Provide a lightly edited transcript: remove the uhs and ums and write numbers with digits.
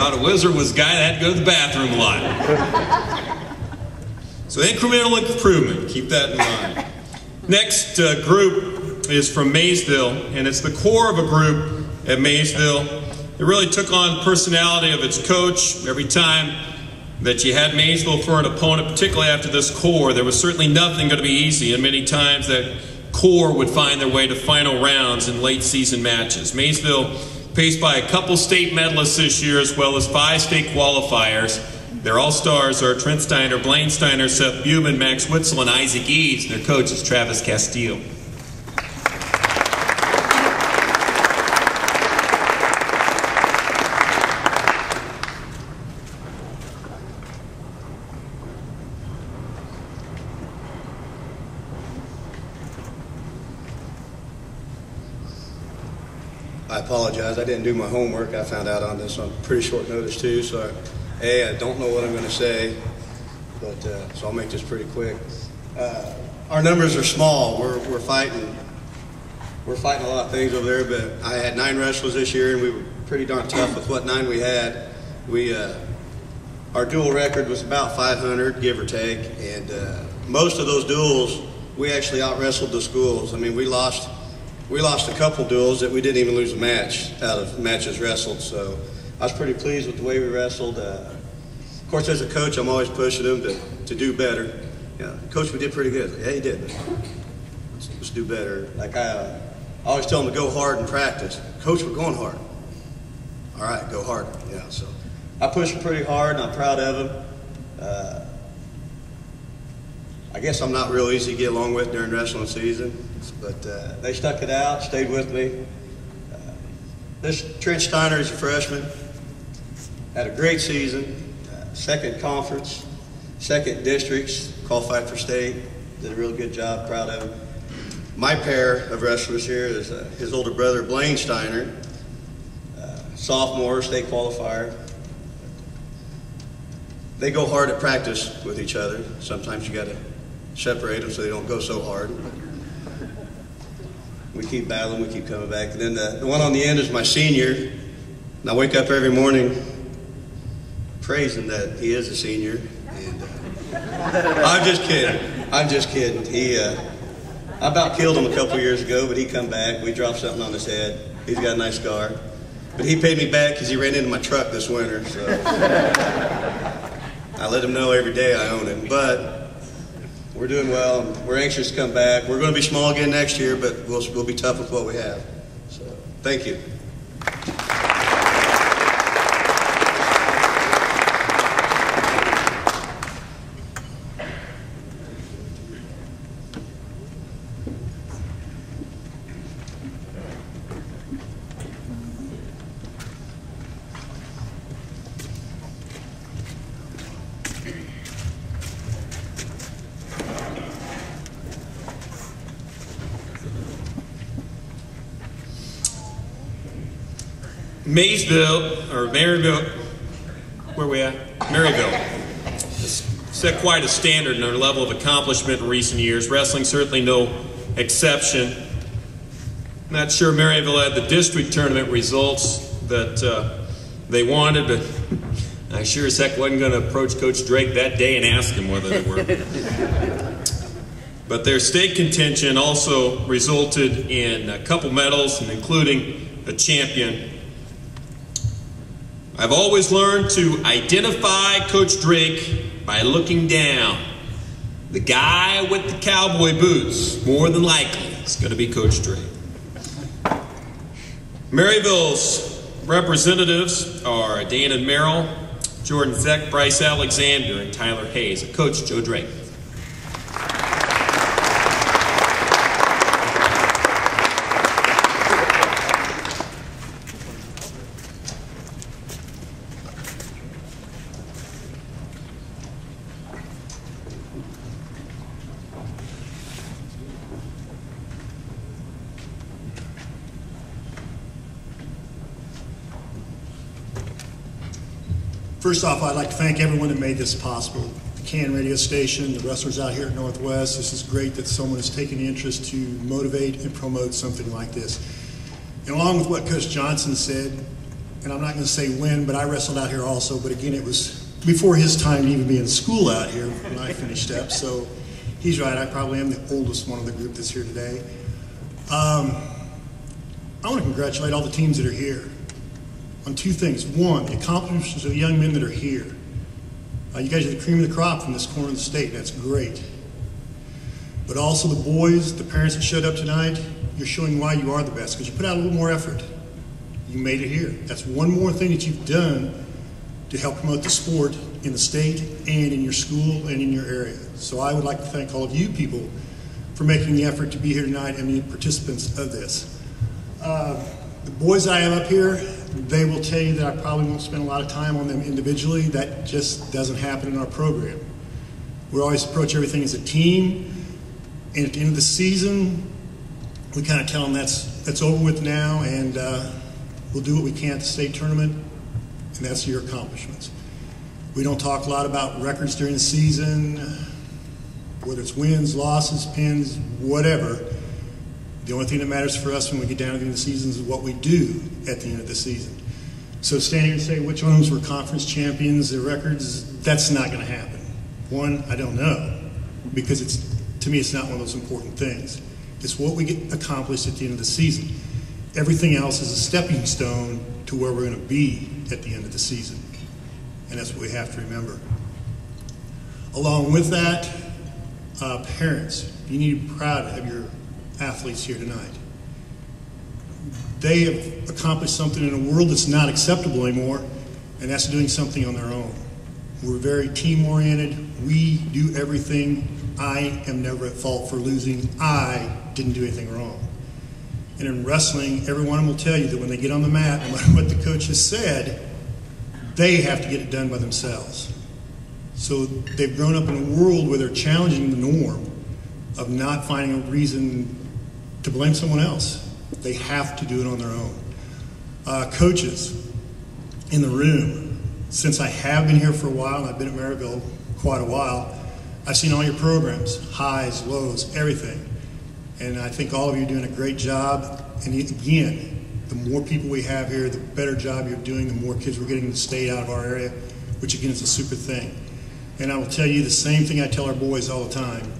Thought a wizard was a guy that had to go to the bathroom a lot. So incremental improvement, keep that in mind. Next group is from Maysville, and it's the core of a group at Maysville. It really took on the personality of its coach. Every time that you had Maysville for an opponent, particularly after this core, there was certainly nothing going to be easy, and many times that core would find their way to final rounds in late season matches. Maysville faced by a couple state medalists this year, as well as 5 state qualifiers. Their all-stars are Trent Steiner, Blaine Steiner, Seth Buman, Max Witzel, and Isaac Eads. Their coach is Travis Castillo. I apologize. I didn't do my homework. I found out on this on pretty short notice too, so I don't know what I'm going to say, but so I'll make this pretty quick. Our numbers are small. We're fighting a lot of things over there, but I had 9 wrestlers this year, and we were pretty darn tough with what 9 we had. Our duel record was about 500, give or take, and most of those duels we actually out-wrestled the schools. I mean, we lost a couple duels that we didn't even lose a match out of matches wrestled, so I was pretty pleased with the way we wrestled. Of course, as a coach, I'm always pushing them to do better. Yeah, Coach, we did pretty good. Yeah, you did. Let's do better. Like I always tell them to go hard in practice. Coach, we're going hard. All right, go harder. Yeah, so I push them pretty hard, and I'm proud of them. I guess I'm not real easy to get along with during wrestling season, but they stuck it out, stayed with me. This Trent Steiner is a freshman, had a great season, 2nd conference, 2nd districts, qualified for state, did a real good job, proud of him. My pair of wrestlers here is his older brother, Blaine Steiner, sophomore, state qualifier. They go hard at practice with each other. Sometimes you got to separate them so they don't go so hard. We keep battling, we keep coming back. And then the one on the end is my senior. And I wake up every morning praising that he is a senior. And I'm just kidding. I'm just kidding. I about killed him a couple years ago, but he come back. We dropped something on his head. He's got a nice scar. But he paid me back because he ran into my truck this winter. So I let him know every day I own him. But we're doing well. We're anxious to come back. We're going to be small again next year, but we'll be tough with what we have. So, thank you. Maryville, where are we at? Maryville has set quite a standard in our level of accomplishment in recent years. Wrestling certainly no exception. Not sure Maryville had the district tournament results that they wanted, but I sure as heck wasn't going to approach Coach Drake that day and ask him whether they were. But their state contention also resulted in a couple medals, and including a champion. I've always learned to identify Coach Drake by looking down. The guy with the cowboy boots, more than likely, is going to be Coach Drake. Maryville's representatives are Dana Merrill, Jordan Zeck, Bryce Alexander, and Tyler Hayes. Coach Joe Drake. First off, I'd like to thank everyone that made this possible. The KAAN radio station, the wrestlers out here at Northwest. This is great that someone is taking the interest to motivate and promote something like this. And along with what Coach Johnson said, and I'm not going to say when, but I wrestled out here also, but again, it was before his time to even be in school out here when I finished up, so he's right, I probably am the oldest one of the group that's here today. I want to congratulate all the teams that are here on two things. One, the accomplishments of the young men that are here. You guys are the cream of the crop from this corner of the state. That's great. But also the boys, the parents that showed up tonight, you're showing why you are the best because you put out a little more effort. You made it here. That's one more thing that you've done to help promote the sport in the state and in your school and in your area. So I would like to thank all of you people for making the effort to be here tonight and the participants of this. The boys I have up here, they will tell you that I probably won't spend a lot of time on them individually. That just doesn't happen in our program. We always approach everything as a team, and at the end of the season, we kind of tell them that's over with now, and we'll do what we can at the state tournament, and that's your accomplishments. We don't talk a lot about records during the season, whether it's wins, losses, pins, whatever. The only thing that matters for us when we get down to the end of the season is what we do at the end of the season. So standing here and say which ones were conference champions, their records, that's not going to happen. One, I don't know, because to me it's not one of those important things. It's what we get accomplished at the end of the season. Everything else is a stepping stone to where we're going to be at the end of the season. And that's what we have to remember. Along with that, parents, you need to be proud of your athletes here tonight. They have accomplished something in a world that's not acceptable anymore, and that's doing something on their own. We're very team-oriented. We do everything. I am never at fault for losing. I didn't do anything wrong. And in wrestling, every one of them will tell you that when they get on the mat, no matter what the coach has said, they have to get it done by themselves. So they've grown up in a world where they're challenging the norm of not finding a reason to blame someone else. They have to do it on their own. Coaches in the room, since I have been here for a while, and I've been at Maryville quite a while, I've seen all your programs, highs, lows, everything. And I think all of you are doing a great job. And again, the more people we have here, the better job you're doing, the more kids we're getting to stay out of our area, which again is a super thing. And I will tell you the same thing I tell our boys all the time.